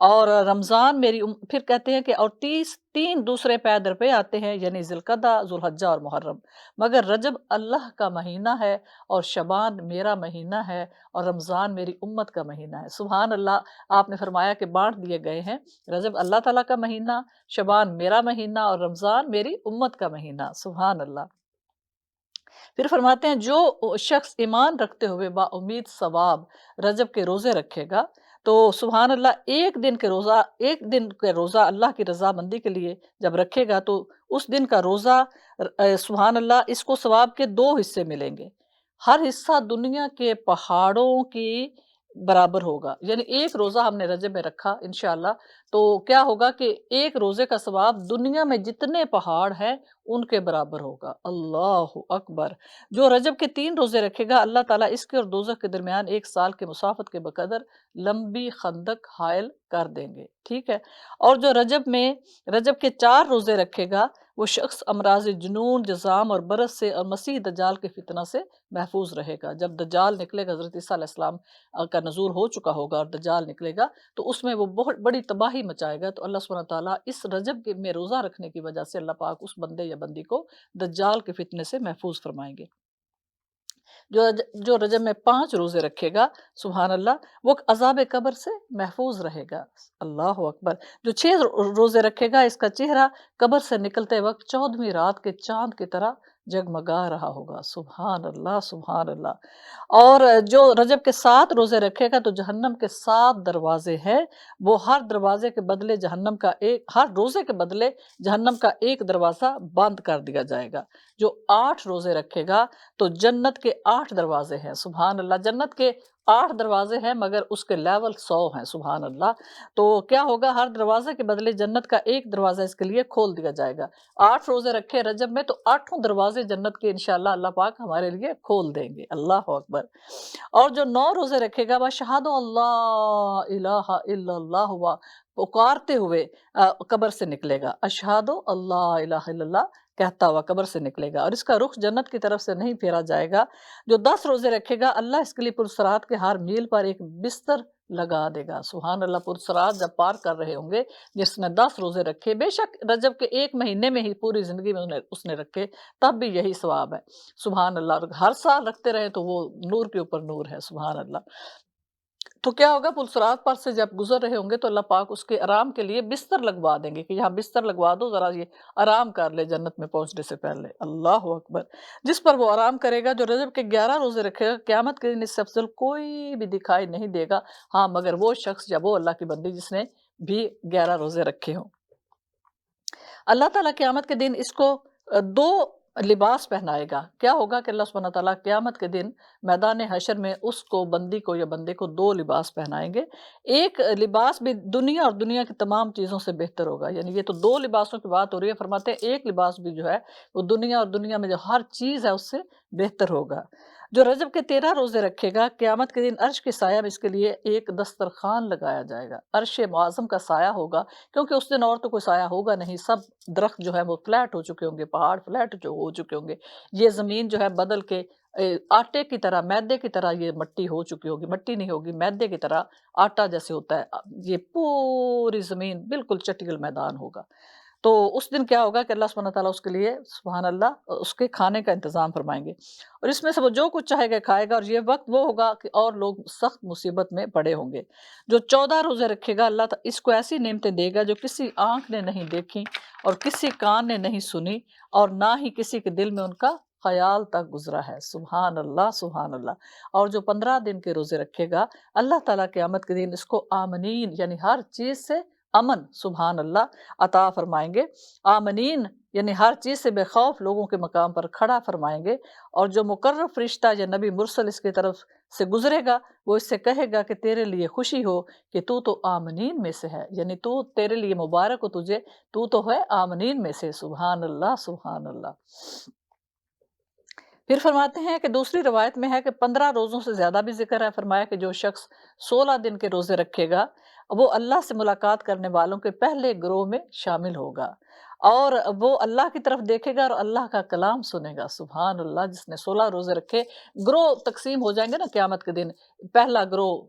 اور رمضان میری پھر کہتے ہیں کہ اور 3 دوسرے پے در پہ آتے ہیں، یعنی ذوالقعدہ، ذوالحجہ اور محرم، مگر رجب اللہ کا مہینہ ہے اور شعبان میرا مہینہ ہے اور رمضان میری امت کا مہینہ ہے۔ سبحان اللہ! آپ نے فرمایا کہ بانٹ دیے گئے ہیں، رجب اللہ تعالیٰ کا مہینہ، شعبان میرا مہینہ اور رمضان میری امت کا مہینہ، سبحان اللہ! پھر فرماتے ہیں جو شخص ایمان رکھتے ہوئے با امید ثواب رجب کے روزے رکھے گا، تو سبحان اللہ ایک دن کے روزہ اللہ کی رضامندی کے لیے جب رکھے گا تو اس دن کا روزہ سبحان اللہ اس کو ثواب کے 2 حصے ملیں گے۔ ہر حصہ دنیا کے پہاڑوں کی برابر ہوگا، یعنی ایک روزہ ہم نے رجب میں رکھا انشاءاللہ، تو کیا ہوگا کہ ایک روزے کا ثواب دنیا میں جتنے پہاڑ ہیں ان کے برابر ہوگا۔ اللہ اکبر! جو رجب کے 3 روزے رکھے گا اللہ تعالیٰ اس کے اور دوزخ کے درمیان 1 سال کے مسافت کے بقدر لمبی خندق حائل کر دیں گے، ٹھیک ہے۔ اور جو رجب کے 4 روزے رکھے گا وہ شخص امراض جنون، جذام اور برس سے اور مسیح دجال کے فتنہ سے محفوظ رہے گا۔ جب دجال نکلے گا، حضرت عیسیٰ علیہ السلام کا نزول ہو چکا ہوگا اور دجال نکلے گا تو اس میں وہ بہت بڑی تباہی مچائے گا، تو اللہ سبحانہ تعالیٰ اس رجب میں روزہ رکھنے کی وجہ سے اللہ پاک اس بندے یا بندی کو دجال کے فتنے سے محفوظ فرمائیں گے۔ جو رجب میں 5 روزے رکھے گا سبحان اللہ وہ عذاب قبر سے محفوظ رہے گا۔ اللہ اکبر! جو 6 روزے رکھے گا اس کا چہرہ قبر سے نکلتے وقت 14ویں رات کے چاند کی طرح جگمگا رہا ہوگا۔ سبحان اللہ، سبحان اللہ! اور جو رجب کے 7 روزے رکھے گا تو جہنم کے 7 دروازے ہیں، وہ ہر روزے کے بدلے جہنم کا ایک دروازہ بند کر دیا جائے گا۔ جو 8 روزے رکھے گا تو جنت کے 8 دروازے ہیں، سبحان اللہ! جنت کے 8 دروازے ہیں مگر اس کے لیول 100 ہیں، سبحان اللہ! تو کیا ہوگا، ہر دروازے کے بدلے جنت کا ایک دروازہ اس کے لیے کھول دیا جائے گا۔ 8 روزے رکھے رجب میں تو 8 دروازے جنت کے انشاءاللہ اللہ پاک ہمارے لیے کھول دیں گے، اللہ اکبر! اور جو 9 روزے رکھے گا وَأَشْهَدُ اللَّهَ إِلَٰهَ إِلَّا اللَّهُ ہوا پکارتے ہوئے قبر سے نکلے گا، اشہد اللہ الہ الا اللہ کہتا ہوا قبر سے نکلے گا، اور اس کا رخ جنت کی طرف سے نہیں پھیرا جائے گا۔ جو 10 روزے رکھے گا اللہ اس کے لیے پرسرات کے ہر میل پر ایک بستر لگا دے گا، سبحان اللہ! پرسرات جب پار کر رہے ہوں گے جس نے 10 روزے رکھے، بے شک رجب کے ایک مہینے میں ہی پوری زندگی میں اس نے رکھے تب بھی یہی ثواب ہے، سبحان اللہ! اور ہر سال رکھتے رہے تو وہ نور کے اوپر نور ہے، سبحان اللہ! تو کیا ہوگا، پلسرات پر سے جب گزر رہے ہوں گے تو اللہ پاک اس کے آرام کے لیے بستر لگوا دیں گے کہ یہاں بستر لگوا دو، ذرا یہ آرام کر لے جنت میں پہنچنے سے پہلے، اللہ اکبر! جس پر وہ آرام کرے گا، جو رجب کے 11 روزے رکھے گا، قیامت کے دن اس سے افضل کوئی بھی دکھائی نہیں دے گا، ہاں مگر وہ شخص یا وہ اللہ کی بندی جس نے بھی 11 روزے رکھے ہوں۔ اللہ تعالیٰ قیامت کے دن اس کو 2 لباس پہنائے گا۔ کیا ہوگا کہ اللہ سبحانہ تعالیٰ قیامت کے دن میدان حشر میں اس کو بندی کو یا بندے کو 2 لباس پہنائیں گے۔ ایک لباس بھی دنیا اور دنیا کی تمام چیزوں سے بہتر ہوگا، یعنی یہ تو 2 لباسوں کی بات ہو رہی ہے، فرماتے ہیں ایک لباس بھی جو ہے وہ دنیا اور دنیا میں جو ہر چیز ہے اس سے بہتر ہوگا۔ جو رجب کے 13 روزے رکھے گا قیامت کے دن عرش کے سایہ میں اس کے لیے ایک دسترخوان لگایا جائے گا، عرش معظم کا سایہ ہوگا، کیونکہ اس دن اور تو کوئی سایہ ہوگا نہیں، سب درخت جو ہے وہ فلیٹ ہو چکے ہوں گے، پہاڑ فلیٹ جو ہو چکے ہوں گے، یہ زمین جو ہے بدل کے آٹے کی طرح، میدے کی طرح یہ مٹی ہو چکی ہوگی، مٹی نہیں ہوگی، میدے کی طرح آٹا جیسے ہوتا ہے، یہ پوری زمین بالکل چٹیل میدان ہوگا۔ تو اس دن کیا ہوگا کہ اللہ سبحانہ تعالیٰ اس کے لیے سبحان اللہ اس کے کھانے کا انتظام فرمائیں گے، اور اس میں سے وہ جو کچھ چاہے گا کھائے گا، اور یہ وقت وہ ہوگا کہ اور لوگ سخت مصیبت میں پڑے ہوں گے۔ جو 14 روزے رکھے گا اللہ تعالیٰ اس کو ایسی نعمتیں دے گا جو کسی آنکھ نے نہیں دیکھی اور کسی کان نے نہیں سنی اور نہ ہی کسی کے دل میں ان کا خیال تک گزرا ہے، سبحان اللہ، سبحان اللہ۔ اور جو 15 دن کے روزے رکھے گا اللہ تعالیٰ قیامت کے دن اس کو آمنین یعنی ہر چیز سے امن سبحان اللہ عطا فرمائیں گے، آمنین یعنی ہر چیز سے بے خوف لوگوں کے مقام پر کھڑا فرمائیں گے، اور جو مقرب فرشتہ یا نبی مرسل اس کی طرف سے گزرے گا وہ اس سے کہے گا کہ تیرے لیے خوشی ہو کہ تو آمنین میں سے ہے، یعنی تیرے لیے مبارک ہو، تجھے تو ہے آمنین میں سے، سبحان اللہ، سبحان اللہ۔ پھر فرماتے ہیں کہ دوسری روایت میں ہے کہ 15 روزوں سے زیادہ بھی ذکر ہے، فرمایا کہ جو شخص 16 دن کے روزے رکھے گا وہ اللہ سے ملاقات کرنے والوں کے پہلے گروہ میں شامل ہوگا، اور وہ اللہ کی طرف دیکھے گا اور اللہ کا کلام سنے گا۔ سبحان اللہ! جس نے 16 روزے رکھے، گروہ تقسیم ہو جائیں گے نا قیامت کے دن، پہلا گروہ،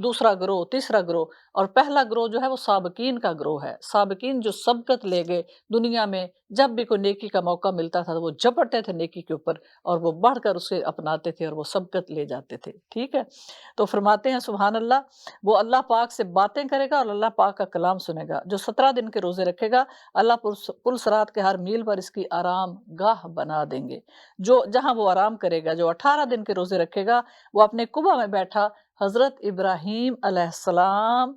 دوسرا گروہ، تیسرا گروہ، اور پہلا گروہ جو ہے وہ سابقین کا گروہ ہے۔ سابقین جو سبقت لے گئے دنیا میں، جب بھی کوئی نیکی کا موقع ملتا تھا تو وہ جھپٹتے تھے نیکی کے اوپر، اور وہ بڑھ کر اسے اپناتے تھے اور وہ سبقت لے جاتے تھے، ٹھیک ہے؟ تو فرماتے ہیں سبحان اللہ، وہ اللہ پاک سے باتیں کرے گا اور اللہ پاک کا کلام سنے گا۔ جو 17 دن کے روزے رکھے گا، اللہ پل صراط کے ہر میل پر اس کی آرام گاہ بنا دیں گے۔ جو جہاں وہ آرام کرے گا، جو 18 دن کے روزے رکھے گا، وہ اپنے کعبہ میں بیٹھا حضرت ابراہیم علیہ السلام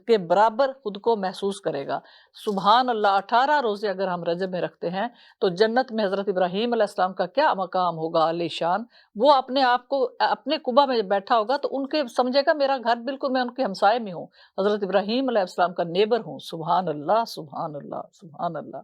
کے برابر خود کو محسوس کرے گا۔ سبحان اللہ! 18 روزے اگر ہم رجب میں رکھتے ہیں تو جنت میں حضرت ابراہیم علیہ السلام کا کیا مقام ہوگا عالی شان! وہ اپنے آپ کو اپنے کعبہ میں جب بیٹھا ہوگا تو ان کے سمجھے گا میرا گھر بالکل میں ان کے ہمسائے میں ہوں، حضرت ابراہیم علیہ السلام کا نیبر ہوں۔ سبحان اللہ! سبحان اللہ! سبحان اللہ!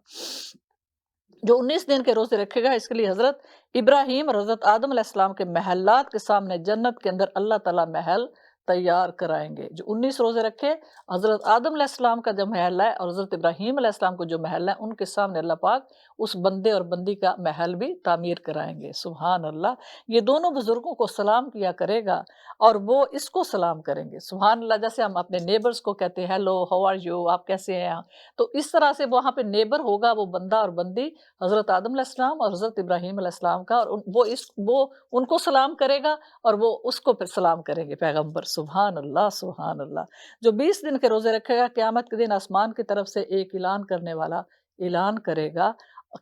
جو 19 دن کے روزے رکھے گا، اس کے لیے حضرت ابراہیم اور حضرت آدم علیہ السلام کے محلات کے سامنے جنت کے اندر اللہ تعالیٰ محل تیار کرائیں گے۔ جو 19 روزے رکھے، حضرت آدم علیہ السلام کا جو محل ہے اور حضرت ابراہیم علیہ السلام کو جو محل ہے، ان کے سامنے اللہ پاک اس بندے اور بندی کا محل بھی تعمیر کرائیں گے۔ سبحان اللہ! یہ دونوں بزرگوں کو سلام کیا کرے گا اور وہ اس کو سلام کریں گے۔ سبحان اللہ! جیسے ہم اپنے نیبرز کو کہتے ہیں ہیلو، ہاؤ آر یو، آپ کیسے ہیں؟ تو اس طرح سے وہاں پہ نیبر ہوگا وہ بندہ اور بندی حضرت آدم علیہ السلام اور حضرت ابراہیم علیہ السلام کا، اور وہ ان کو سلام کرے گا اور وہ اس کو پھر سلام کریں گے پیغمبر۔ سبحان اللہ! سبحان اللہ! جو 20 دن کے روزے رکھے گا، قیامت کے دن آسمان کی طرف سے ایک اعلان کرنے والا اعلان کرے گا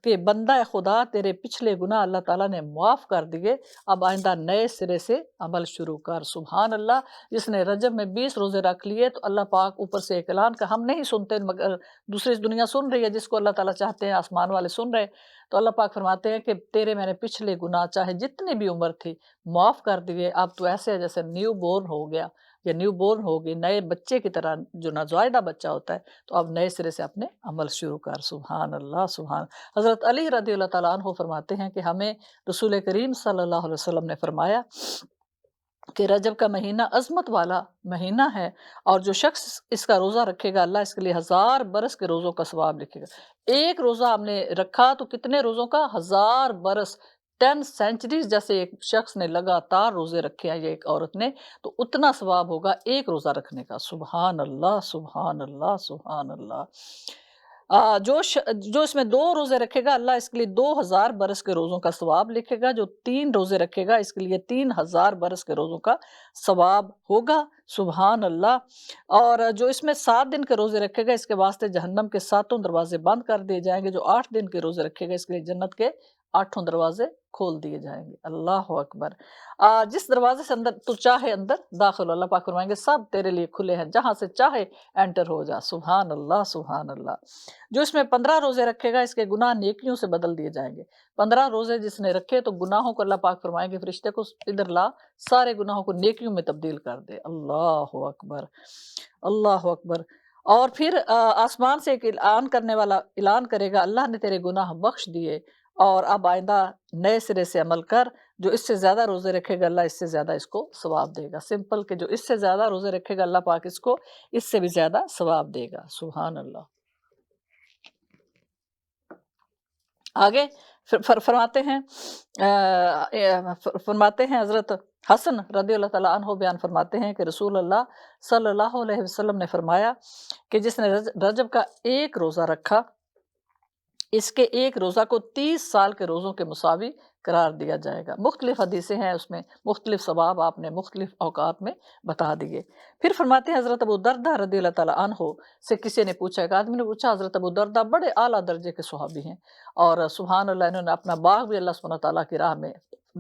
کہ بندہ خدا، تیرے پچھلے گناہ اللہ تعالیٰ نے معاف کر دیے، اب آئندہ نئے سرے سے عمل شروع کر۔ سبحان اللہ! جس نے رجب میں 20 روزے رکھ لیے تو اللہ پاک اوپر سے ایک اعلان کا، ہم نہیں سنتے مگر دوسری دنیا سن رہی ہے، جس کو اللہ تعالیٰ چاہتے ہیں آسمان والے سن رہے، تو اللہ پاک فرماتے ہیں کہ تیرے میں نے پچھلے گناہ چاہے جتنی بھی عمر تھی معاف کر دیے، اب تو ایسے ہے جیسے نیو بورن ہو گیا یا نیو بورن ہوگی، نئے بچے کی طرح جو نوزائیدہ بچہ ہوتا ہے، تو اب نئے سرے سے اپنے عمل شروع کر۔ سبحان اللہ! سبحان! حضرت علی رضی اللہ تعالیٰ عنہ فرماتے ہیں کہ ہمیں رسول کریم صلی اللہ علیہ وسلم نے فرمایا کہ رجب کا مہینہ عظمت والا مہینہ ہے، اور جو شخص اس کا روزہ رکھے گا، اللہ اس کے لیے 1000 برس کے روزوں کا ثواب لکھے گا۔ ایک روزہ ہم نے رکھا تو کتنے روزوں کا؟ 1000 برس، 10 سینچریز جیسے ایک شخص نے لگاتار روزے رکھے ہیں یا ایک عورت نے، تو اتنا ثواب ہوگا ایک روزہ رکھنے کا۔ سبحان اللہ! سبحان اللہ! سبحان اللہ! جو اس میں 2 روزے رکھے گا، اللہ اس کے لیے 2000 برس کے روزوں کا ثواب لکھے گا۔ جو 3 روزے رکھے گا، اس کے لیے 3000 برس کے روزوں کا ثواب ہوگا۔ سبحان اللہ! اور جو اس میں 7 دن کے روزے رکھے گا، اس کے واسطے جہنم کے 7 دروازے بند کر دیے جائیں گے۔ جو 8 دن کے روزے رکھے گا، اس کے لیے جنت کے 8 دروازے کھول دیے جائیں گے۔ اللہ اکبر! جس دروازے سے اندر تو چاہے اندر داخل ہو، اللہ پاک فرمائیں گے سب تیرے لیے کھلے ہیں، جہاں سے چاہے انٹر ہو جا۔ سبحان اللہ! سبحان اللہ! جو اس میں 15 روزے رکھے گا، اس کے گناہ نیکیوں سے بدل دیے جائیں گے۔ 15 روزے جس نے رکھے تو گناہوں کو اللہ پاک فرمائیں گے فرشتے کو ادھر لا، سارے گناہوں کو نیکیوں میں تبدیل کر دے۔ اللہ اکبر! اللہ اکبر! اور پھر آسمان سے ایک اعلان کرنے والا اعلان کرے گا، اللہ نے تیرے گناہ بخش دیے، اور اب آئندہ نئے سرے سے عمل کر۔ جو اس سے زیادہ روزے رکھے گا، اللہ اس سے زیادہ اس کو ثواب دے گا۔ سمپل کہ جو اس سے زیادہ روزے رکھے گا، اللہ پاک اس کو اس سے بھی زیادہ ثواب دے گا۔ سبحان اللہ! آگے فرماتے ہیں حضرت حسن رضی اللہ تعالیٰ عنہ بیان فرماتے ہیں کہ رسول اللہ صلی اللہ علیہ وسلم نے فرمایا کہ جس نے رجب کا ایک روزہ رکھا، اس کے ایک روزہ کو 30 سال کے روزوں کے مساوی قرار دیا جائے گا۔ مختلف حدیثیں ہیں، اس میں مختلف ثواب آپ نے مختلف اوقات میں بتا دیے۔ پھر فرماتے ہیں حضرت ابو دردہ رضی اللہ تعالیٰ عنہ سے کسی نے پوچھا، ایک آدمی نے پوچھا، حضرت ابو دردہ بڑے اعلیٰ درجے کے صحابی ہیں، اور سبحان اللہ انہوں نے اپنا باغ بھی اللہ سبحانہ تعالیٰ کی راہ میں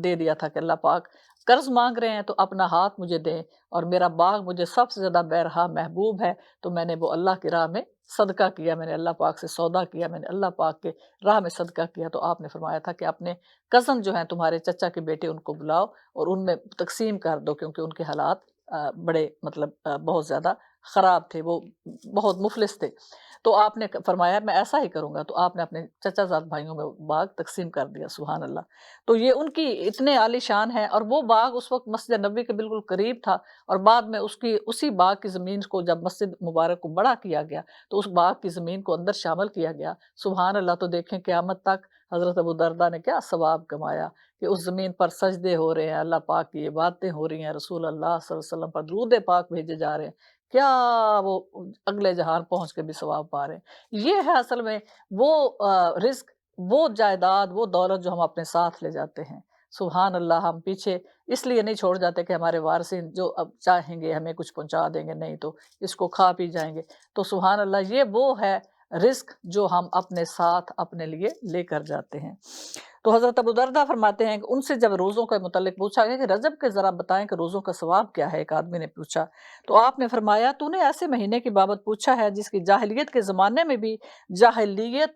دے دیا تھا کہ اللہ پاک قرض مانگ رہے ہیں تو اپنا ہاتھ مجھے دیں، اور میرا باغ مجھے سب سے زیادہ بہرہا محبوب ہے، تو میں نے وہ اللہ کی راہ میں صدقہ کیا، میں نے اللہ پاک سے سودا کیا، میں نے اللہ پاک کے راہ میں صدقہ کیا۔ تو آپ نے فرمایا تھا کہ اپنے کزن جو ہیں تمہارے چچا کے بیٹے، ان کو بلاؤ اور ان میں تقسیم کر دو، کیونکہ ان کے حالات بڑے بہت زیادہ خراب تھے، وہ بہت مفلس تھے۔ تو آپ نے فرمایا میں ایسا ہی کروں گا، تو آپ نے اپنے چچا زاد بھائیوں میں باغ تقسیم کر دیا، سبحان اللہ۔ تو یہ ان کی اتنے عالی شان ہے، اور وہ باغ اس وقت مسجد نبوی کے بالکل قریب تھا، اور بعد میں اسی باغ کی زمین کو جب مسجد مبارک کو بڑا کیا گیا تو اس باغ کی زمین کو اندر شامل کیا گیا، سبحان اللہ۔ تو دیکھیں قیامت تک حضرت ابو درداء نے کیا ثواب کمایا کہ اس زمین پر سجدے ہو رہے ہیں، اللہ پاک کی عبادتیں ہو رہی ہیں، رسول اللہ صلی اللہ علیہ وسلم پر درود پاک بھیجے جا رہے ہیں، کیا وہ اگلے جہان پہنچ کے بھی ثواب پا رہے ہیں۔ یہ ہے اصل میں وہ رزق، وہ جائیداد، وہ دولت جو ہم اپنے ساتھ لے جاتے ہیں، سبحان اللہ۔ ہم پیچھے اس لیے نہیں چھوڑ جاتے کہ ہمارے وارثین جو اب چاہیں گے ہمیں کچھ پہنچا دیں گے، نہیں تو اس کو کھا پی جائیں گے۔ تو سبحان اللہ، یہ وہ ہے رزق جو ہم اپنے ساتھ اپنے لیے لے کر جاتے ہیں۔ تو حضرت ابو درداء فرماتے ہیں کہ ان سے جب روزوں کے متعلق پوچھا گیا کہ رجب کے ذرا بتائیں کہ روزوں کا ثواب کیا ہے، ایک آدمی نے پوچھا، تو آپ نے فرمایا تو نے ایسے مہینے کی بابت پوچھا ہے جس کی جاہلیت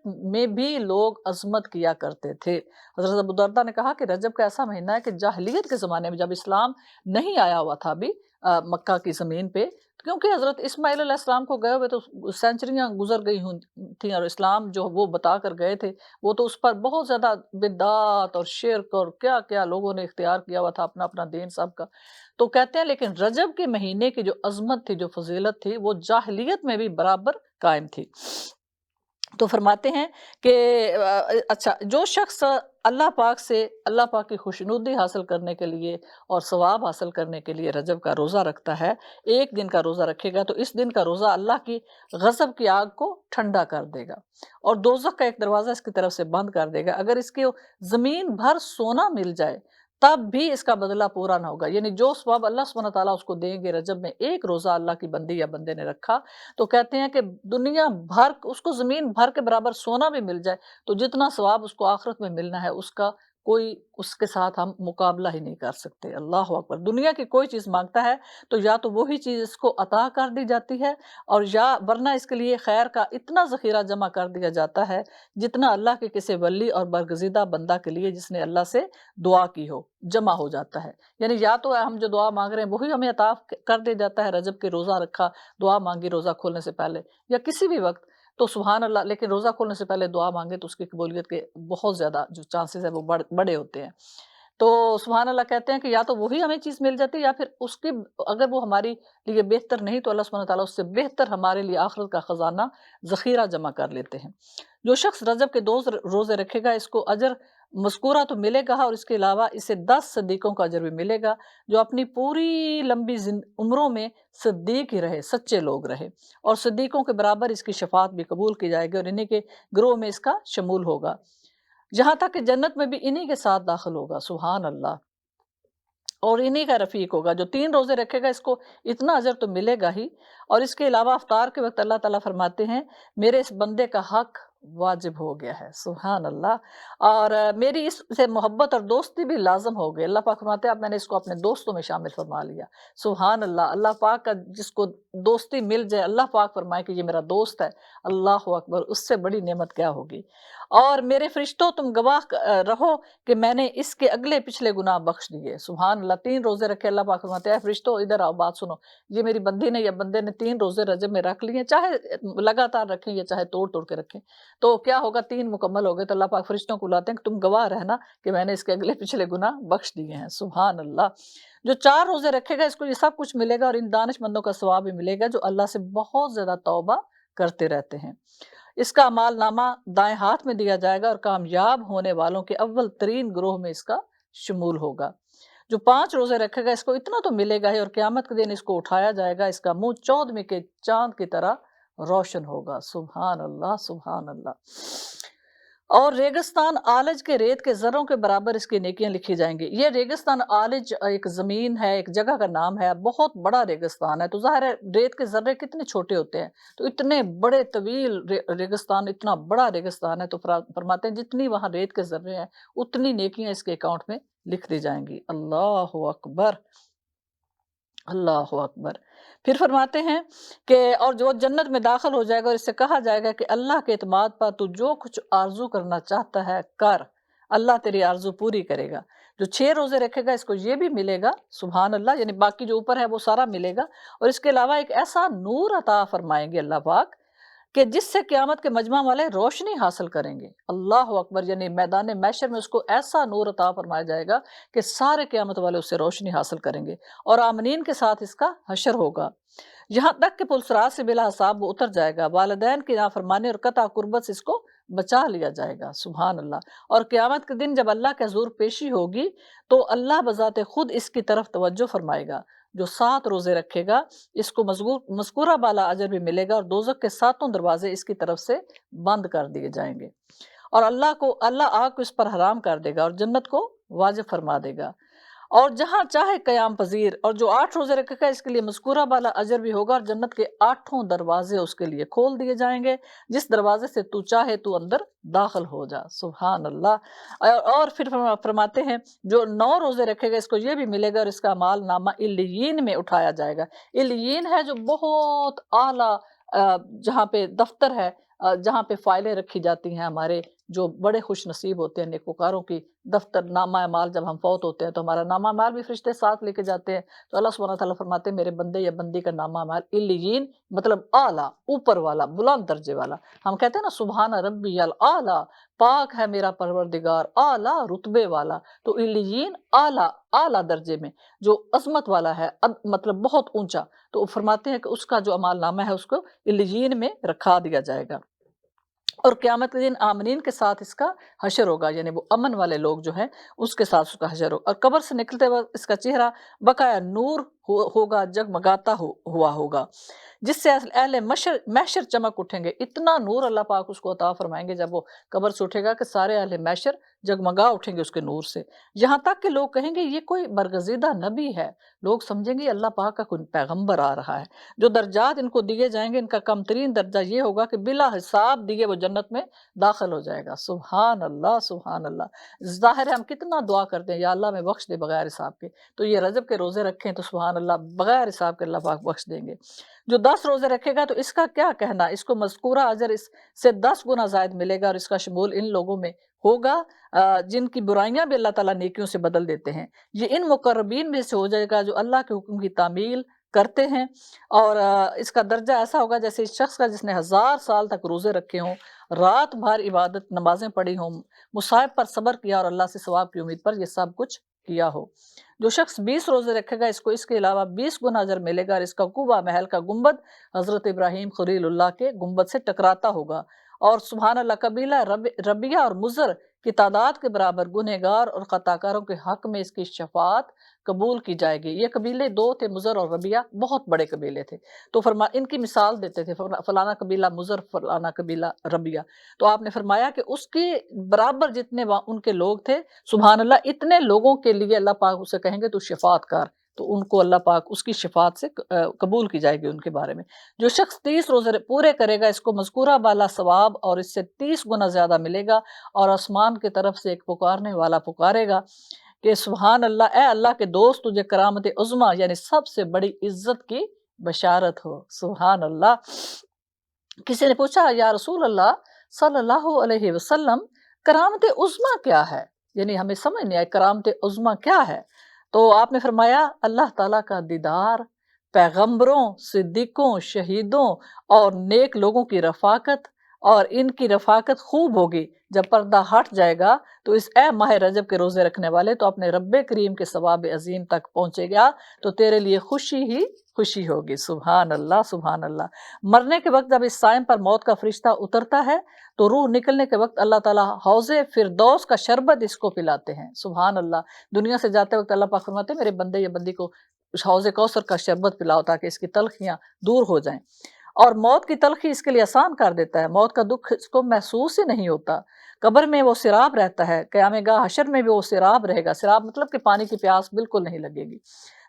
میں بھی لوگ عظمت کیا کرتے تھے۔ حضرت ابو درداء نے کہا کہ رجب کا ایسا مہینہ ہے کہ جاہلیت کے زمانے میں، جب اسلام نہیں آیا ہوا تھا ابھی مکہ کی زمین پہ، کیونکہ حضرت اسماعیل علیہ السلام کو گئے ہوئے تو سینچریاں گزر گئی تھیں، اور اسلام جو وہ بتا کر گئے تھے وہ تو اس پر بہت زیادہ بدعات اور شرک اور کیا کیا لوگوں نے اختیار کیا ہوا تھا، اپنا اپنا دین سب کا۔ تو کہتے ہیں لیکن رجب کے مہینے کی جو عظمت تھی، جو فضیلت تھی، وہ جاہلیت میں بھی برابر قائم تھی۔ تو فرماتے ہیں کہ اچھا، جو شخص اللہ پاک کی خوشنودی حاصل کرنے کے لیے اور ثواب حاصل کرنے کے لیے رجب کا روزہ رکھتا ہے، ایک دن کا روزہ رکھے گا تو اس دن کا روزہ اللہ کی غضب کی آگ کو ٹھنڈا کر دے گا، اور دوزخ کا ایک دروازہ اس کی طرف سے بند کر دے گا۔ اگر اس کی زمین بھر سونا مل جائے تب بھی اس کا بدلہ پورا نہ ہوگا، یعنی جو ثواب اللہ سبحانہ تعالیٰ اس کو دیں گے رجب میں ایک روزہ اللہ کی بندی یا بندے نے رکھا، تو کہتے ہیں کہ دنیا بھر اس کو زمین بھر کے برابر سونا بھی مل جائے تو جتنا ثواب اس کو آخرت میں ملنا ہے اس کا کوئی اس کے ساتھ ہم مقابلہ ہی نہیں کر سکتے۔ اللہ اکبر۔ دنیا کی کوئی چیز مانگتا ہے تو یا تو وہی چیز اس کو عطا کر دی جاتی ہے، اور یا ورنہ اس کے لیے خیر کا اتنا ذخیرہ جمع کر دیا جاتا ہے جتنا اللہ کے کسی ولی اور برگزیدہ بندہ کے لیے جس نے اللہ سے دعا کی ہو جمع ہو جاتا ہے۔ یعنی یا تو ہم جو دعا مانگ رہے ہیں وہی ہمیں عطا کر دیا جاتا ہے، رجب کے روزہ رکھا، دعا مانگی روزہ کھولنے سے پہلے یا کسی بھی وقت، تو سبحان اللہ، لیکن روزہ کھولنے سے پہلے دعا مانگے تو اس کی قبولیت کے بہت زیادہ جو چانسز ہیں وہ بڑے ہوتے ہیں۔ تو سبحان اللہ، کہتے ہیں کہ یا تو وہی ہمیں چیز مل جاتی ہے یا پھر اس کی اگر وہ ہماری لیے بہتر نہیں تو اللہ سبحانہ تعالیٰ اس سے بہتر ہمارے لیے آخرت کا خزانہ ذخیرہ جمع کر لیتے ہیں۔ جو شخص رجب کے 2 روزے رکھے گا اس کو اجر مذکورہ تو ملے گا، اور اس کے علاوہ اسے 10 صدیقوں کا اجر بھی ملے گا جو اپنی پوری لمبی عمروں میں صدیق ہی رہے، سچے لوگ رہے، اور صدیقوں کے برابر اس کی شفاعت بھی قبول کی جائے گی اور انہی کے گروہ میں اس کا شمول ہوگا، جہاں تک کہ جنت میں بھی انہی کے ساتھ داخل ہوگا، سبحان اللہ، اور انہی کا رفیق ہوگا۔ جو 3 روزے رکھے گا اس کو اتنا اجر تو ملے گا ہی، اور اس کے علاوہ افطار کے وقت اللہ تعالیٰ فرماتے ہیں میرے اس بندے کا حق واجب ہو گیا ہے، سبحان اللہ، اور میری اس سے محبت اور دوستی بھی لازم ہو گئی۔ اللہ پاک فرماتے ہیں اب میں نے اس کو اپنے دوستوں میں شامل فرما لیا، سبحان اللہ۔ اللہ پاک کا جس کو دوستی مل جائے، اللہ پاک فرمائے کہ یہ میرا دوست ہے، اللہ اکبر، اس سے بڑی نعمت کیا ہوگی۔ اور میرے فرشتوں تم گواہ رہو کہ میں نے اس کے اگلے پچھلے گناہ بخش دیے، سبحان اللہ۔ 3 روزے رکھے، اللہ پاک فرماتے ہیں فرشتوں ادھر آؤ، بات سنو، یہ میری بندی نے یا بندے نے 3 روزے رجب میں رکھ لیے، چاہے لگاتار رکھیں یا چاہے توڑ توڑ کے رکھیں، تو کیا ہوگا، 3 مکمل ہو گئے تو اللہ پاک فرشتوں کو بلاتے ہیں کہ تم گواہ رہنا کہ میں نے اس کے اگلے پچھلے گناہ بخش دیے ہیں، سبحان اللہ۔ جو 4 روزے رکھے گا اس کو یہ سب کچھ ملے گا، اور ان دانش مندوں کا ثواب بھی ملے گا جو اللہ سے بہت زیادہ توبہ کرتے رہتے ہیں۔ اس کا اعمال نامہ دائیں ہاتھ میں دیا جائے گا اور کامیاب ہونے والوں کے اول ترین گروہ میں اس کا شمول ہوگا۔ جو 5 روزے رکھے گا اس کو اتنا تو ملے گا ہی، اور قیامت کے دن اس کو اٹھایا جائے گا، اس کا منہ 14ویں کے چاند کی طرح روشن ہوگا، سبحان اللہ، سبحان اللہ۔ اور ریگستان آلج کے ریت کے ذروں کے برابر اس کی نیکیاں لکھی جائیں گی۔ یہ ریگستان آلج ایک زمین ہے، ایک جگہ کا نام ہے، بہت بڑا ریگستان ہے، تو ظاہر ہے ریت کے ذرے کتنے چھوٹے ہوتے ہیں، تو اتنے بڑے طویل ریگستان، اتنا بڑا ریگستان ہے، تو فرماتے ہیں جتنی وہاں ریت کے ذرے ہیں اتنی نیکیاں اس کے اکاؤنٹ میں لکھ دی جائیں گی، اللہ اکبر، اللہ اکبر۔ پھر فرماتے ہیں کہ اور جو جنت میں داخل ہو جائے گا اور اس سے کہا جائے گا کہ اللہ کے اعتماد پر تو جو کچھ آرزو کرنا چاہتا ہے کر، اللہ تیری آرزو پوری کرے گا۔ جو 6 روزے رکھے گا اس کو یہ بھی ملے گا، سبحان اللہ، یعنی باقی جو اوپر ہے وہ سارا ملے گا، اور اس کے علاوہ ایک ایسا نور عطا فرمائیں گے اللہ پاک کہ جس سے قیامت کے مجمع والے روشنی حاصل کریں گے۔ اللہ اکبر، یعنی میدان محشر میں اس کو ایسا نور عطا فرمایا جائے گا کہ سارے قیامت والے اس سے روشنی حاصل کریں گے، اور آمنین کے ساتھ اس کا حشر ہوگا، یہاں تک کہ پلسرات سے بلا حساب وہ اتر جائے گا، والدین کی نافرمانی اور قطع قربت سے اس کو بچا لیا جائے گا، سبحان اللہ۔ اور قیامت کے دن جب اللہ کے حضور پیشی ہوگی تو اللہ بذات خود اس کی طرف توجہ فرمائے گا۔ جو 7 روزے رکھے گا اس کو مذکورہ بالا اجر بھی ملے گا، اور دوزخ کے 7 دروازے اس کی طرف سے بند کر دیے جائیں گے، اور اللہ آگ کو اس پر حرام کر دے گا اور جنت کو واجب فرما دے گا، اور جہاں چاہے قیام پذیر، اور جو 8 روزے رکھے گا اس کے لیے مذکورہ بالا اجر بھی ہوگا، اور جنت کے 8 دروازے اس کے لیے کھول دیے جائیں گے، جس دروازے سے تو چاہے تو اندر داخل ہو جا، سبحان اللہ۔ اور پھر فرماتے ہیں جو 9 روزے رکھے گا اس کو یہ بھی ملے گا، اور اس کا اعمال نامہ علیین میں اٹھایا جائے گا۔ علیین ہے جو بہت اعلیٰ جہاں پہ دفتر ہے، جہاں پہ فائلیں رکھی جاتی ہیں، ہمارے جو بڑے خوش نصیب ہوتے ہیں نیکوکاروں کی دفتر، نامہ اعمال، جب ہم فوت ہوتے ہیں تو ہمارا نامہ اعمال بھی فرشتے ساتھ لے کے جاتے ہیں، تو اللہ سبحانہ تعالیٰ فرماتے ہیں میرے بندے یا بندی کا نامہ اعمال علیین، مطلب اعلیٰ، اوپر والا، بلند درجے والا۔ ہم کہتے ہیں نا سبحان ربی الاعلیٰ، پاک ہے میرا پروردگار اعلیٰ رتبے والا، تو علیین اعلیٰ، اعلیٰ درجے میں جو عظمت والا ہے، مطلب بہت اونچا، تو فرماتے ہیں کہ اس کا جو اعمال نامہ ہے اس کو علیین میں رکھا دیا جائے گا، اور قیامت کے دن آمنین کے ساتھ اس کا حشر ہوگا، یعنی وہ امن والے لوگ جو ہیں اس کے ساتھ اس کا حشر ہوگا، اور قبر سے نکلتے وقت اس کا چہرہ بقایا نور ہوگا، جگمگاتا ہوا ہوگا، جس سے اہل محشر چمک اٹھیں گے۔ اتنا نور اللہ پاک اس کو عطا فرمائیں گے جب وہ قبر سے اٹھے گا کہ سارے اہل محشر جگمگا اٹھیں گے اس کے نور سے، یہاں تک کہ لوگ کہیں گے یہ کوئی برگزیدہ نبی ہے، لوگ سمجھیں گے اللہ پاک کا کوئی پیغمبر آ رہا ہے۔ جو درجات ان کو دیے جائیں گے ان کا کم ترین درجہ یہ ہوگا کہ بلا حساب دیے وہ جنت میں داخل ہو جائے گا، سبحان اللہ، سبحان اللہ۔ ظاہر ہے ہم کتنا دعا کرتے ہیں یا اللہ میں بخش دے بغیر حساب کے، تو یہ رجب کے روزے رکھیں تو سبحان اللہ بغیر حساب کے اللہ پاک بخش دیں گے۔ جو 10 روزے رکھے گا تو اس کا کیا کہنا، اس کو مذکورہ اجر اس سے 10 گنا زائد ملے گا، اور اس کا شمول ان لوگوں میں ہوگا جن کی برائیاں بھی اللہ تعالیٰ نیکیوں سے بدل دیتے ہیں، یہ ان مقربین میں سے ہو جائے گا جو اللہ کے حکم کی تعمیل کرتے ہیں، اور اس کا درجہ ایسا ہوگا جیسے اس شخص کا جس نے 1000 سال تک روزے رکھے ہوں، رات بھر عبادت نمازیں پڑھی ہوں، مصائب پر صبر کیا اور اللہ سے ثواب کی امید پر یہ سب کچھ کیا ہو۔ جو شخص 20 روزے رکھے گا اس کو اس کے علاوہ 20 گنا اجر ملے گا، اور اس کا کوبہ محل کا گنبد حضرت ابراہیم خلیل اللہ کے گنبد سے ٹکراتا ہوگا، اور سبحان اللہ قبیلہ ربیہ اور مضر کی تعداد کے برابر گنہگار اور خطاکاروں کے حق میں اس کی شفاعت قبول کی جائے گی۔ یہ قبیلے 2 تھے، مضر اور ربیہ، بہت بڑے قبیلے تھے، تو ان کی مثال دیتے تھے، فلانا قبیلہ مضر، فلانا قبیلہ ربیہ، تو آپ نے فرمایا کہ اس کے برابر جتنے ان کے لوگ تھے، سبحان اللہ، اتنے لوگوں کے لیے اللہ پاک اسے کہیں گے تو شفاعت کار، تو ان کو اللہ پاک اس کی شفاعت سے قبول کی جائے گی ان کے بارے میں۔ جو شخص 30 روزے پورے کرے گا اس کو مذکورہ بالا ثواب اور اس سے 30 گنا زیادہ ملے گا، اور آسمان کی طرف سے ایک پکارنے والا پکارے گا کہ سبحان اللہ، اے اللہ کے دوست، تجھے کرامت عظمیٰ یعنی سب سے بڑی عزت کی بشارت ہو، سبحان اللہ۔ کسی نے پوچھا یا رسول اللہ صلی اللہ علیہ وسلم کرامت عظمیٰ کیا ہے، یعنی ہمیں سمجھ نہیں آئی کرامت عظمیٰ کیا ہے، تو آپ نے فرمایا اللہ تعالیٰ کا دیدار، پیغمبروں، صدیقوں، شہیدوں اور نیک لوگوں کی رفاقت، اور ان کی رفاقت خوب ہوگی جب پردہ ہٹ جائے گا تو اس اے ماہ رجب کے روزے رکھنے والے تو اپنے رب کریم کے ثواب عظیم تک پہنچے گا، تو تیرے لیے خوشی ہی خوشی ہوگی، سبحان اللہ، سبحان اللہ۔ مرنے کے وقت جب اس سائم پر موت کا فرشتہ اترتا ہے تو روح نکلنے کے وقت اللہ تعالیٰ حوض فردوس کا شربت اس کو پلاتے ہیں، سبحان اللہ۔ دنیا سے جاتے وقت اللہ پاک فرماتے ہیں میرے بندے یا بندی کو اس حوض کوثر کا شربت پلاؤ تاکہ اس کی تلخیاں دور ہو جائیں، اور موت کی تلخی اس کے لیے آسان کر دیتا ہے، موت کا دکھ اس کو محسوس ہی نہیں ہوتا۔ قبر میں وہ سراب رہتا ہے، قیام گاہ حشر میں بھی وہ سراب رہے گا، سراب مطلب کہ پانی کی پیاس بالکل نہیں لگے گی،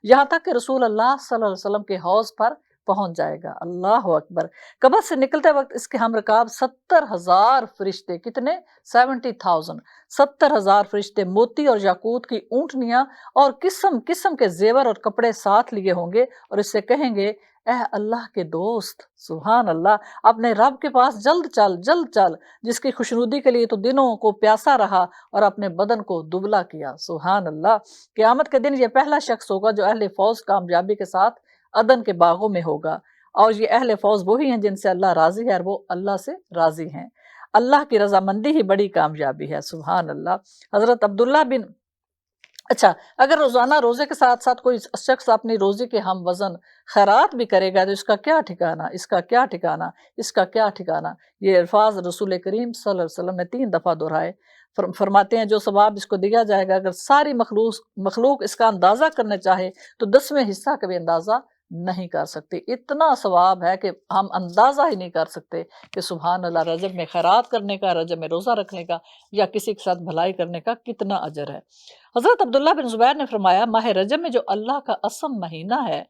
یہاں تک کہ رسول اللہ صلی اللہ علیہ وسلم کے حوض پر پہنچ جائے گا، اللہ اکبر۔ قبر سے نکلتے وقت اس کے ہم رکاب 70,000 فرشتے، کتنے؟ 70,000، 70,000 فرشتے موتی اور یاقوت کی اونٹنیاں اور قسم قسم کے زیور اور کپڑے ساتھ لیے ہوں گے، اور اس سے کہیں گے اے اللہ کے دوست، سبحان اللہ، اپنے رب کے پاس جلد چل جلد چل، جس کی خوشنودی کے لیے تو دنوں کو پیاسا رہا اور اپنے بدن کو دبلا کیا، سبحان اللہ۔ قیامت کے دن یہ پہلا شخص ہوگا جو اہل فوز کامیابی کے ساتھ عدن کے باغوں میں ہوگا، اور یہ اہل فوز وہی ہیں جن سے اللہ راضی ہے اور وہ اللہ سے راضی ہیں۔ اللہ کی رضامندی ہی بڑی کامیابی ہے، سبحان اللہ۔ حضرت عبداللہ بن اچھا، اگر روزانہ روزے کے ساتھ ساتھ کوئی شخص اپنی روزی کے ہم وزن خیرات بھی کرے گا تو اس کا کیا ٹھکانہ، اس کا کیا ٹھکانہ، اس کا کیا ٹھکانہ۔ یہ الفاظ رسول کریم صلی اللہ علیہ وسلم نے 3 دفعہ دہرائے۔ فرماتے ہیں جو ثواب اس کو دیا جائے گا، اگر ساری مخلوق اس کا اندازہ کرنا چاہے تو 10واں حصہ کا بھی اندازہ نہیں کر سکتے۔ اتنا ثواب ہے کہ ہم اندازہ ہی نہیں کر سکتے کہ سبحان اللہ، رجب میں خیرات کرنے کا، رجب میں روزہ رکھنے کا یا کسی کے ساتھ بھلائی کرنے کا کتنا اجر ہے۔ حضرت عبداللہ بن زبیر نے فرمایا ماہ رجب میں جو اللہ کا اسم مہینہ ہے،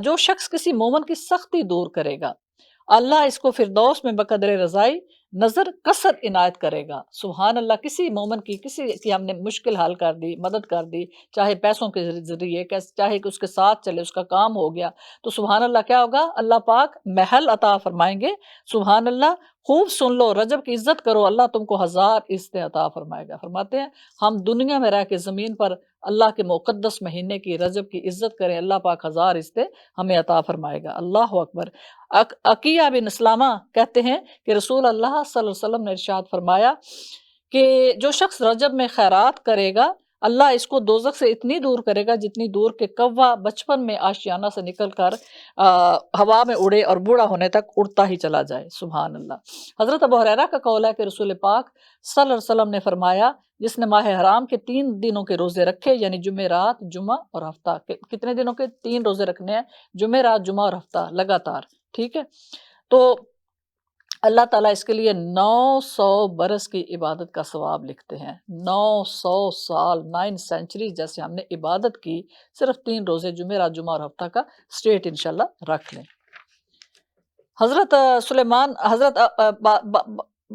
جو شخص کسی مومن کی سختی دور کرے گا، اللہ اس کو فردوس میں بقدر رضائی نظر کثر عنایت کرے گا، سبحان اللہ۔ کسی مومن کی کسی کی ہم نے مشکل حل کر دی، مدد کر دی، چاہے پیسوں کے ذریعے، چاہے کہ اس کے ساتھ چلے، اس کا کام ہو گیا، تو سبحان اللہ کیا ہوگا، اللہ پاک محل عطا فرمائیں گے، سبحان اللہ۔ خوب سن لو، رجب کی عزت کرو، اللہ تم کو 1000 عزتیں عطا فرمائے گا۔ فرماتے ہیں ہم دنیا میں رہ کے زمین پر اللہ کے مقدس مہینے کی، رجب کی عزت کریں، اللہ پاک 1000 عزتیں ہمیں عطا فرمائے گا، اللہ اکبر۔ عقیہ بن اسلامہ کہتے ہیں کہ رسول اللہ صلی اللہ علیہ وسلم نے ارشاد فرمایا کہ جو شخص رجب میں خیرات کرے گا، اللہ اس کو دوزخ سے اتنی دور کرے گا جتنی دور کہ کوہ بچپن میں آشیانہ سے نکل کر ہوا میں اڑے اور بوڑھا ہونے تک اڑتا ہی چلا جائے، سبحان اللہ۔ حضرت ابو ہریرہ کا قول ہے کہ رسول پاک صلی اللہ علیہ وسلم نے فرمایا جس نے ماہ حرام کے 3 دنوں کے روزے رکھے، یعنی جمعرات، جمعہ اور ہفتہ، کتنے دنوں کے 3 روزے رکھنے ہیں، جمعرات، جمعہ اور ہفتہ لگاتار، ٹھیک ہے، تو اللہ تعالیٰ اس کے لیے 900 برس کی عبادت کا ثواب لکھتے ہیں۔ 900 سال، 9 سینچریز جیسے ہم نے عبادت کی، صرف 3 روزے جمعرات، جمعہ اور ہفتہ کا سٹریٹ انشاءاللہ رکھ لیں۔ حضرت سلیمان، حضرت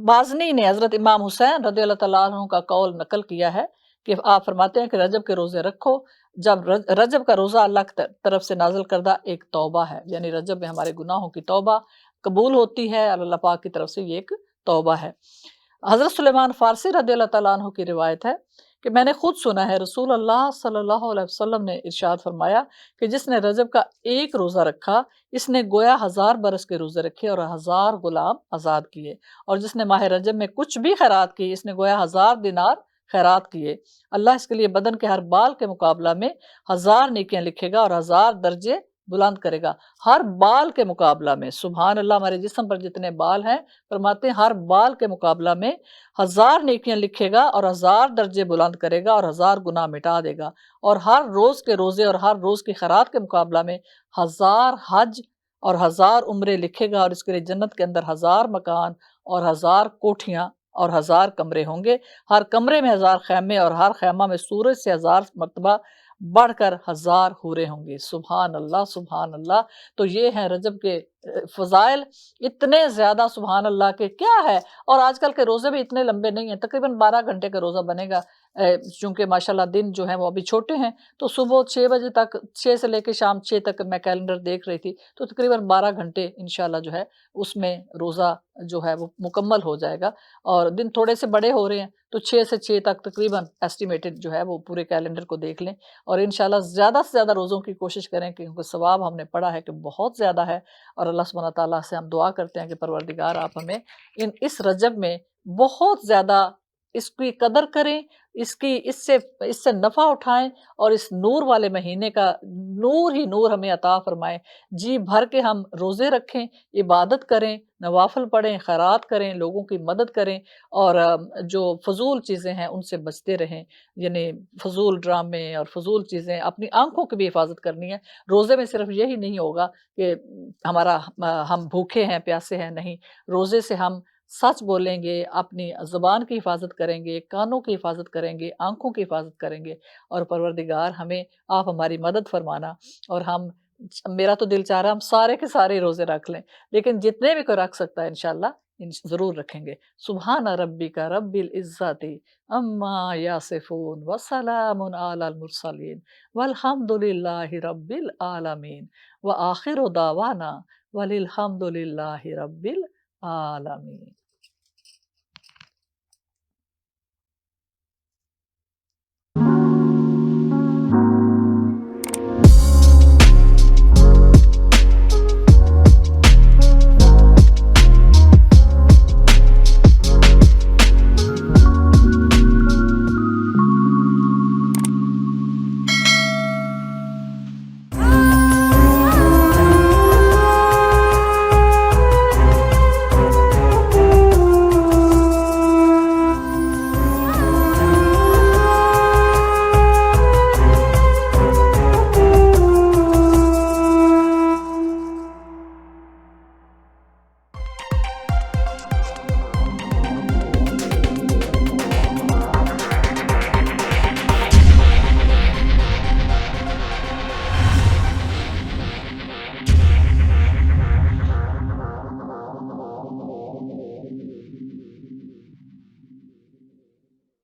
بازنی نے حضرت امام حسین رضی اللہ تعالیٰ عنہ کا قول نقل کیا ہے کہ آپ فرماتے ہیں کہ رجب کے روزے رکھو، جب رجب کا روزہ اللہ کی طرف سے نازل کردہ ایک توبہ ہے، یعنی رجب میں ہمارے گناہوں کی توبہ قبول ہوتی ہے، اللہ پاک کی طرف سے یہ ایک توبہ ہے۔ حضرت سلیمان فارسی رضی اللہ تعالیٰ عنہ کی روایت ہے کہ میں نے خود سنا ہے رسول اللہ صلی اللہ علیہ وسلم نے ارشاد فرمایا کہ جس نے رجب کا ایک روزہ رکھا، اس نے گویا 1000 برس کے روزے رکھے اور 1000 غلام آزاد کیے، اور جس نے ماہ رجب میں کچھ بھی خیرات کی، اس نے گویا 1000 دینار خیرات کیے، اللہ اس کے لیے بدن کے ہر بال کے مقابلہ میں 1000 نیکیاں لکھے گا اور 1000 درجے بلند کرے گا، ہر بال کے مقابلہ میں، سبحان اللہ۔ ہمارے جسم پر جتنے بال ہیں، فرماتے ہیں ہر بال کے مقابلہ میں 1000 نیکیاں لکھے گا اور 1000 درجے بلند کرے گا اور 1000 گناہ مٹا دے گا، اور ہر روز کے روزے اور ہر روز کی خیرات کے مقابلہ میں 1000 حج اور 1000 عمرے لکھے گا، اور اس کے لیے جنت کے اندر 1000 مکان اور 1000 کوٹھیاں اور 1000 کمرے ہوں گے، ہر کمرے میں 1000 خیمے، اور ہر خیمہ میں سورج سے 1000 مرتبہ بڑھ کر 1000 حوریں ہوں گی، سبحان اللہ، سبحان اللہ۔ تو یہ ہیں رجب کے فضائل، اتنے زیادہ سبحان اللہ کے کیا ہے، اور آج کل کے روزے بھی اتنے لمبے نہیں ہیں، تقریباً 12 گھنٹے کا روزہ بنے گا، چونکہ ماشاءاللہ دن جو ہیں وہ ابھی چھوٹے ہیں، تو صبح 6 بجے تک، 6 سے لے کے شام 6 تک میں کیلنڈر دیکھ رہی تھی، تو تقریباً 12 گھنٹے انشاءاللہ جو ہے اس میں روزہ جو ہے وہ مکمل ہو جائے گا، اور دن تھوڑے سے بڑے ہو رہے ہیں تو 6 سے 6 تک تقریباً ایسٹیمیٹڈ جو ہے وہ پورے کیلنڈر کو دیکھ لیں، اور انشاءاللہ زیادہ سے زیادہ روزوں کی کوشش کریں، کیونکہ ثواب ہم نے پڑھا ہے کہ بہت زیادہ ہے، اور اللہ سبحانہ تعالیٰ سے ہم دعا کرتے ہیں کہ پروردگار آپ ہمیں اس رجب میں بہت زیادہ اس کی قدر کریں، اس سے نفع اٹھائیں، اور اس نور والے مہینے کا نور ہی نور ہمیں عطا فرمائیں، جی بھر کے ہم روزے رکھیں، عبادت کریں، نوافل پڑھیں، خیرات کریں، لوگوں کی مدد کریں، اور جو فضول چیزیں ہیں ان سے بچتے رہیں، یعنی فضول ڈرامے اور فضول چیزیں، اپنی آنکھوں کی بھی حفاظت کرنی ہے۔ روزے میں صرف یہی نہیں ہوگا کہ ہم بھوکے ہیں، پیاسے ہیں، نہیں، روزے سے ہم سچ بولیں گے، اپنی زبان کی حفاظت کریں گے، کانوں کی حفاظت کریں گے، آنکھوں کی حفاظت کریں گے، اور پروردگار ہمیں، آپ ہماری مدد فرمانا، اور میرا تو دل چاہ رہا ہم سارے کے سارے روزے رکھ لیں، لیکن جتنے بھی کوئی رکھ سکتا ہے انشاءاللہ ضرور رکھیں گے۔ سبحان ربک رب العزت اما یاسفون وسلام علی المرسلین والحمد للہ رب العالمین وآخر دعوانا وللحمد للہ رب العالمین۔